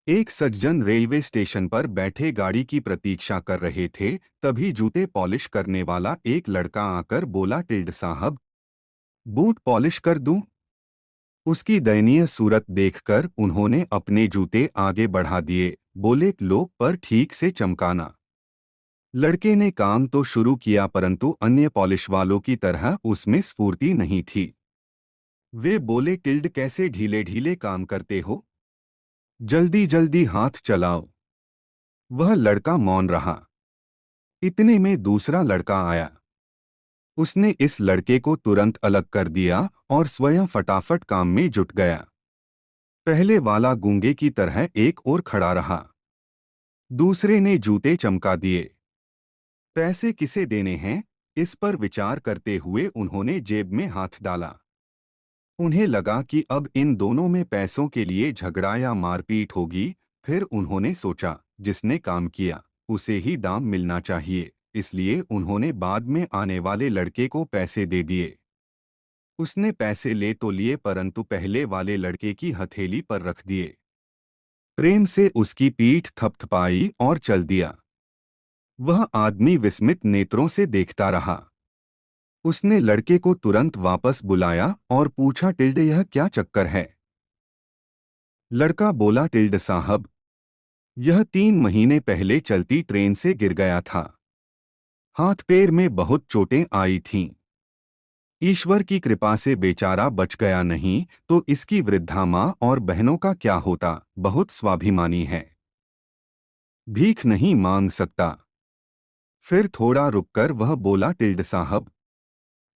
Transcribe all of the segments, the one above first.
एक सज्जन railway station पर बैठे गाड़ी की प्रतीक्षा कर रहे थे। तभी जूते पॉलिश करने वाला एक लड़का आकर बोला, टिल्ड साहब, बूट पॉलिश कर दूं? उसकी दयनीय सूरत देखकर उन्होंने अपने जूते आगे बढ़ा दिए। बोले, लो, पर ठीक से चमकाना। लड़के ने काम तो शुरू किया, परंतु अन्य पॉलिश वालों की तरह उसमें स्फूर्ति नहीं थी। वे बोले, टिल्ड, कैसे ढीले ढीले काम करते हो? जल्दी जल्दी हाथ चलाओ। वह लड़का मौन रहा। इतने में दूसरा लड़का आया। उसने इस लड़के को तुरंत अलग कर दिया और स्वयं फटाफट काम में जुट गया। पहले वाला गूंगे की तरह एक ओर खड़ा रहा। दूसरे ने जूते चमका दिए। पैसे किसे देने हैं, इस पर विचार करते हुए उन्होंने जेब में हाथ डाला। उन्हें लगा कि अब इन दोनों में पैसों के लिए झगड़ा या मारपीट होगी। फिर उन्होंने सोचा, जिसने काम किया उसे ही दाम मिलना चाहिए, इसलिए उन्होंने बाद में आने वाले लड़के को पैसे दे दिए। उसने पैसे ले तो लिए, परंतु पहले वाले लड़के की हथेली पर रख दिए। प्रेम से उसकी पीठ थपथपाई और चल दिया। वह आदमी विस्मित नेत्रों से देखता रहा। उसने लड़के को तुरंत वापस बुलाया और पूछा, टिल्ड, यह क्या चक्कर है? लड़का बोला, टिल्ड साहब, यह 3 महीने पहले चलती ट्रेन से गिर गया था। हाथ पैर में बहुत चोटें आई थीं। ईश्वर की कृपा से बेचारा बच गया, नहीं तो इसकी वृद्धा माँ और बहनों का क्या होता। बहुत स्वाभिमानी है, भीख नहीं मांग सकता। फिर थोड़ा रुककर वह बोला, टिल्ड साहब,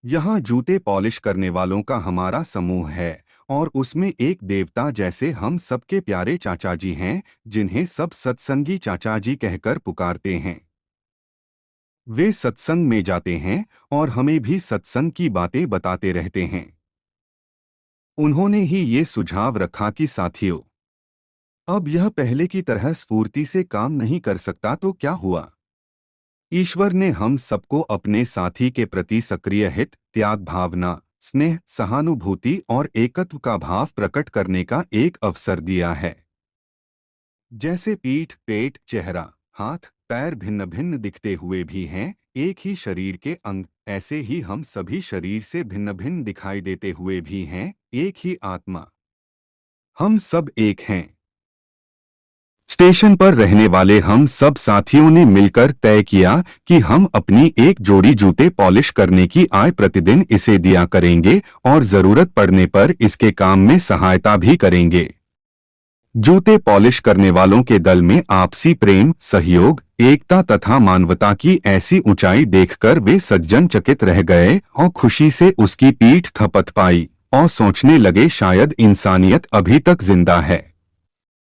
यहाँ जूते पॉलिश करने वालों का हमारा समूह है और उसमें एक देवता जैसे हम सबके प्यारे चाचा जी हैं, जिन्हें सब सत्संगी चाचा जी कहकर पुकारते हैं। वे सत्संग में जाते हैं और हमें भी सत्संग की बातें बताते रहते हैं। उन्होंने ही ये सुझाव रखा कि साथियों, अब यह पहले की तरह स्फूर्ति से काम नहीं कर सकता तो क्या हुआ? ईश्वर ने हम सबको अपने साथी के प्रति सक्रिय हित, त्याग भावना, स्नेह, सहानुभूति और एकत्व का भाव प्रकट करने का एक अवसर दिया है। जैसे पीठ, पेट, चेहरा, हाथ, पैर भिन्न भिन्न दिखते हुए भी हैं एक ही शरीर के अंग, ऐसे ही हम सभी शरीर से भिन्न भिन्न दिखाई देते हुए भी हैं एक ही आत्मा। हम सब एक हैं। स्टेशन पर रहने वाले हम सब साथियों ने मिलकर तय किया कि हम अपनी एक जोड़ी जूते पॉलिश करने की आय प्रतिदिन इसे दिया करेंगे और जरूरत पड़ने पर इसके काम में सहायता भी करेंगे। जूते पॉलिश करने वालों के दल में आपसी प्रेम, सहयोग, एकता तथा मानवता की ऐसी ऊंचाई देखकर वे सज्जन चकित रह गए और खुशी से उसकी पीठ थपथपाई और सोचने लगे, शायद इंसानियत अभी तक जिंदा है।